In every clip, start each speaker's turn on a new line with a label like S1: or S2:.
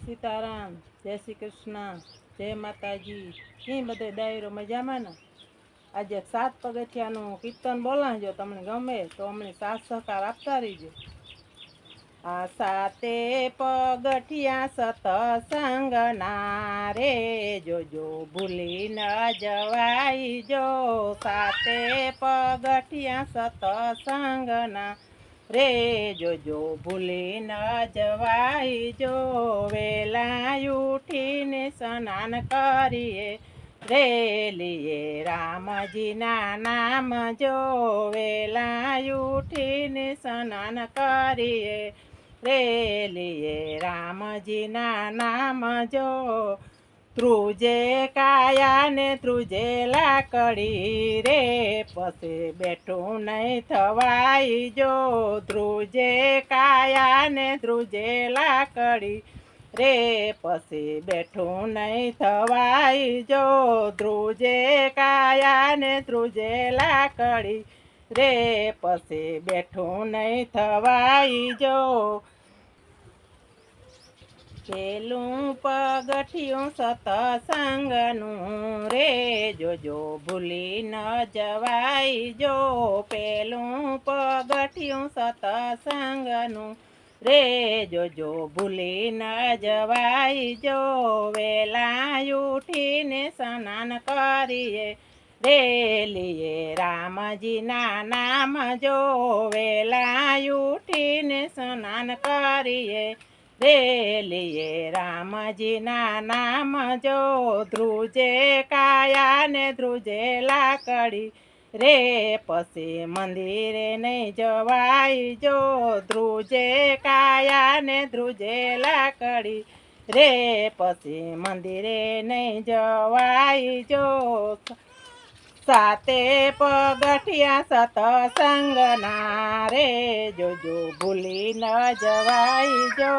S1: સીતારામ, જય શ્રી કૃષ્ણ, જય માતાજી. કેમ બધે ડાયરો મજામાં ને? આજે 7 પગથિયાનું કીર્તન બોલાવજો. તમને ગમે તો અમને સાથ સહકાર આપતા રહીજો. આ 7 પગથિયા સતસંગના રે, જોજો ભૂલી ન જવાઈ જો. 7 પગથિયા સતસંગના રે, જોજો ભૂલી ન જવાઈ જો. વેલા ઉઠીને સ્નાન કરીએ રે, લીએ રામજીના નામ જો. વેલા ઉઠીને સ્નાન કરીએ રે, લીએ રામજીના નામ જો. ત્રુજે કાયા ને ત્રુજે લાકડી રે, પછી બેઠું નહીં થવાય જો. ત્રુજે કાયા ને ત્રુજે લાકડી રે, પછી બેઠું નહીં થવાય જો. ત્રુજે કાયા ને ત્રુજે લાકડી રે, પછી બેઠું નહીં થવાય જો. પેલું પગથિયું સતસંગનું રે, જોજો ભૂલી ન જવાય જો. પેલું પગથિયું સતસંગનું રે, જોજો ભૂલી ન જવાય જો. વેલા ઉઠીને સ્નાન કરીએ રે, લીએ રામજીના નામ જો. વેલા ઉઠીને સ્નાન કરીએ રે, લીએ રામજીના નામ જો. ધ્રુજે કાયા ને ધ્રુજે લાકડી રે, પછી મંદિરે નહીં જવાય જો. ધ્રુજે કાયા ને ધ્રુજે લાકડી રે, પછી મંદિરે નહીં જવાય જો. 7 પગથિયા સતસંગના રે, જોજો ભૂલી ન જવાય જો.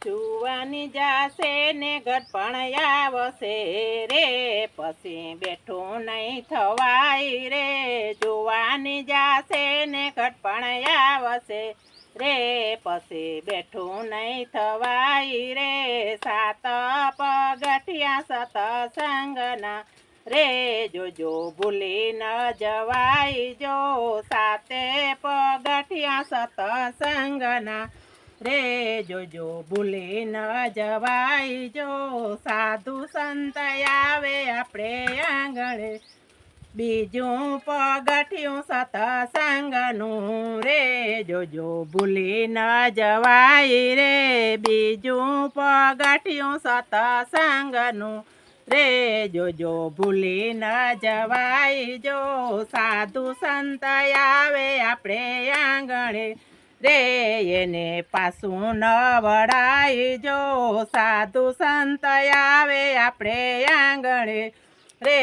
S1: જુવાની જાશે ને ગઢપણ આવશે રે, પછી બેઠું નહીં થવાય રે. જુવાની જાશે ને ગઢપણ આવશે રે, પછી બેઠું નહીં થવાય રે. 7 પગથિયા સતસંગના રે, જોજો ભૂલી ન જવાય જો. 7 પગથિયા સતસંગના રે, જોજો ભૂલી ન જવાય જો. સાધુ સંત આવે આપણે આંગણે, બીજું પગથિયું સતસંગનું રે, જોજો ભૂલી ન જવાય રે. બીજું પગથિયું સતસંગનું રે, જોજો ભૂલી ન જવાય જો. સાધુ સંત આવે આપણે આંગણે રે, એને પાછું ન વળાય જો. સાધુ સંત આવે આપણે આંગણે રે,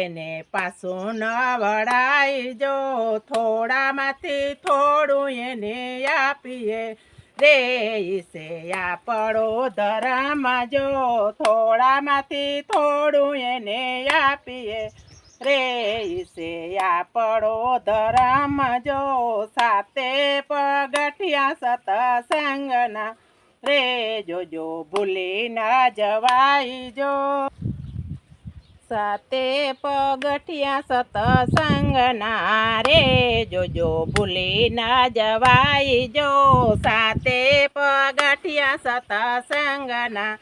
S1: એને પાછું ન વળાય જો. થોડામાંથી થોડું એને આપીએ રે, ઈસે આપણો ધર્મ જો. થોડામાંથી થોડું એને આપીએ રે, ઈસે આપણો ધર્મ જો. 7 પગથિયા સતસંગના રે, જોજો ભૂલી ન જવાય જો. 7 પગથિયા સતસંગના રે, જોજો ભૂલી ન જવાય જો. 7 પગથિયા સતસંગના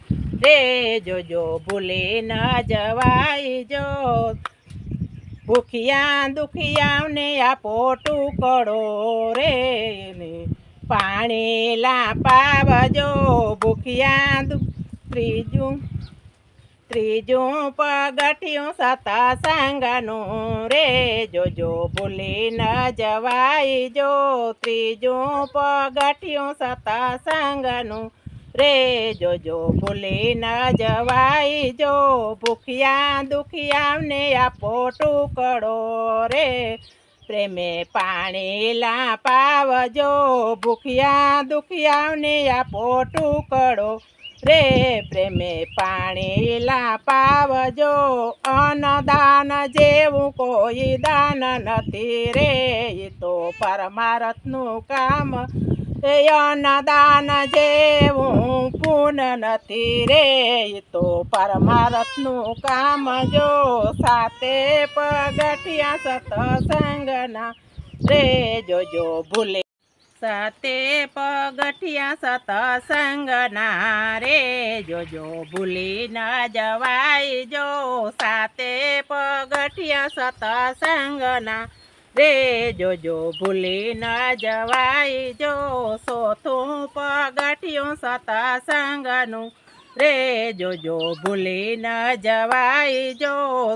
S1: રે, જોજો ભૂલી ન જવાય જો. ભૂખ્યા દુખિયાને આપો ટુકડો રે, પાણી લાપાવજો. ભૂખ્યા ત્રીજું પગથિયું સતસંગનું રે, જોજો ભૂલી ન જવાય જો. ત્રીજું પગથિયું સતસંગનું રે, જોજો ભૂલી ન જવાય જો. ભૂખ્યા દુખિયાને આપો ટુકડો રે, પ્રેમે પાણી લાપાવજો. ભૂખ્યા દુખિયાને આપો ટુકડો રે, પ્રેમે પાણી લાપાવજો. અન્નદાન જેવું કોઈ દાન નથી રે, એ તો પરમાર્થનું કામ એ અન્નદાન જેવું પૂન નથી રે તો પરમારથનું કામ જો સાતે પગથિયા સત્સંગના રે જોજો ભૂલે સાતે પગથિયા સત્સંગના રે જોજો ભૂલી ન જવાય જો સાતે પગથિયા સત્સંગના રે જોજો ભૂલી ન જવાય જો સોથું પગથિયું સત્સંગનું રે જોજો ભૂલી ન જવાય જો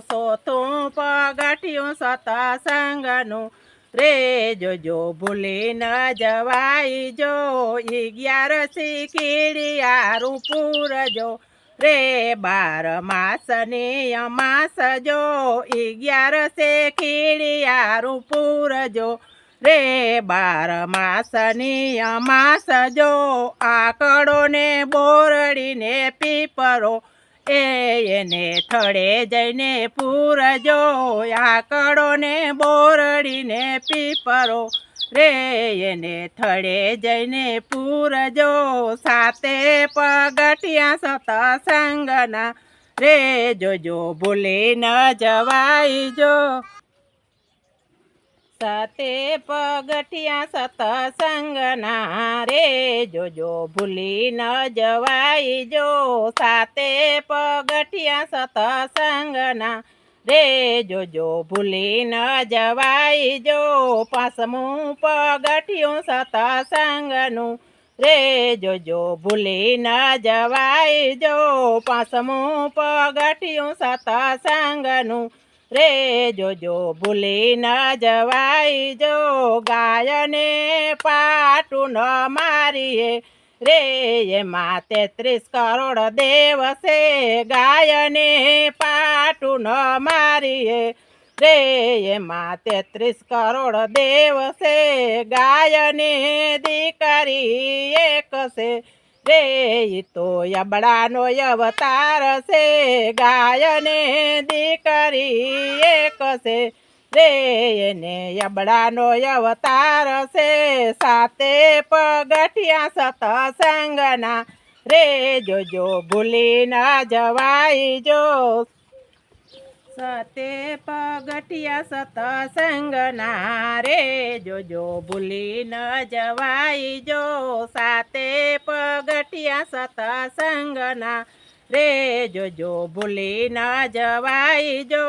S1: સોથું પગથિયું સત્સંગનું રે જોજો ભૂલી ન જવાય જો 11 કીડિયારું પૂરજો રે 12 માસની અમાસ જો 11 કીડિયારું પૂરજો રે 12 માસની અમાસ જો આકડો ને બોરડીને પીપરો એને થડે જઈને પૂરજો આકડો ને બોરડીને પીપરો રે એને થડે જઈને પૂરજો સાતે પગથિયા સત્સંગના રે જોજો ભૂલી ન જવાય જો સાતે પગથિયા સત્સંગના રે જોજો ભૂલી ન જવાય જો સાતે પગથિયા સત્સંગના રે જોજો ભૂલી ન જવાય જો 5મું પગથિયું સત્સંગનું રે જોજો ભૂલી ન જવાય જો 5મું પગથિયું સત્સંગનું રે જોજો ભૂલી ન જવાય જો ગાયને પાટું ન મારીએ રે એમાં 33 કરોડ દેવ છે ગાયને પાટું ન મારીએ રે એમાં 33 કરોડ દેવ છે ગાયને દીકરી એક છે રે તો યબડાનો અવતાર છે ગાયને દીકરી એક છે રે એને યબડાનો અવતાર છે સાતે પગથિયા સત્સંગના રે જોજો ભૂલી ન જવાય જો સાતે પગથિયા સત્સંગના રે જોજો ભૂલી ન જવાય જો સાતે પગથિયા સત્સંગના રે જોજો ભૂલી ન જવાય જો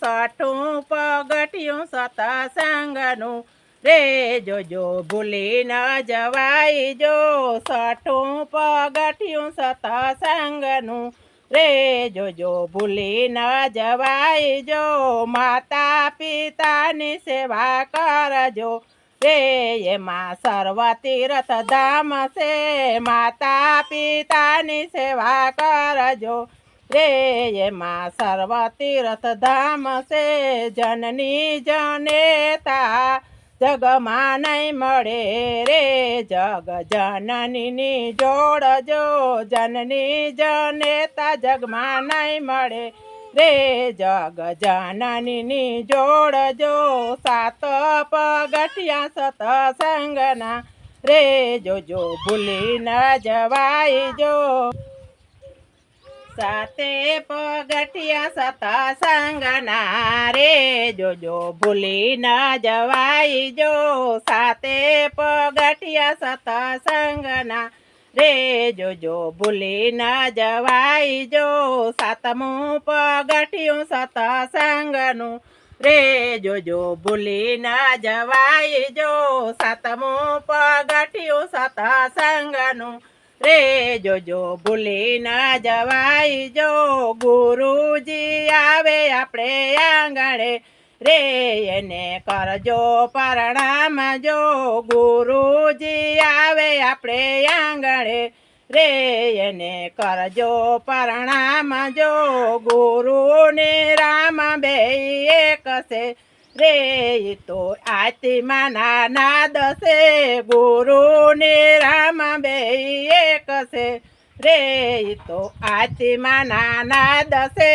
S1: 6મું પગથિયું સત્સંગનું રે જોજો ભૂલી ન જવાય જો 6મું પગથિયું સત્સંગનું રે જોજો ભૂલી ન જવાય જો માતા પિતાની સેવા કરજો રે એમાં સર્વ તીર્થ ધામ છે માતા પિતાની સેવા કરજો રે એમાં સર્વ તીર્થ ધામ છે જનની જનેતા જગમાં નહીં મળે રે જગ જનનીની જોડજો જનની જનેતા જગમાં નહીં મળે રે જગ જનનીની જોડજો 7 પગથિયા સત્સંગના રે જોજો ભૂલી ન જવાય જો સાતે પગથિયા સત્સંગના રે જોજો ભૂલી ન જવાય જો સાતે પગથિયા સત્સંગના રે જોજો ભૂલી ન જવાય જો 7મું પગથિયું સત્સંગનું રે જોજો ભૂલી ન જવાય જો 7મું પગથિયું સત્સંગનું રે જોજો ભૂલી ન જવાય જો ગુરુજી આવે આપણે આંગણે રે એને કરજો પ્રણામ જો ગુરુજી આવે આપણે આંગણે રે એને કરજો પ્રણામ જો ગુરુ ને રામ બે એક છે રે તો આત્માના નાદ છે ગુરુ ને રામ બે એક છે રે તો આત્માના નાદ છે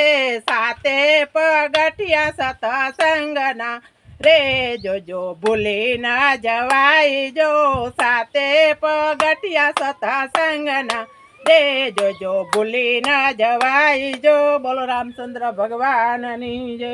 S1: 7 પગથિયા સત્સંગના રે જોજો ભૂલી ના જવાય જો સાતે પગથિયા સત્સંગના રે જોજો ભૂલી ના જવાય જો. બોલો રામચંદ્ર ભગવાનની જય.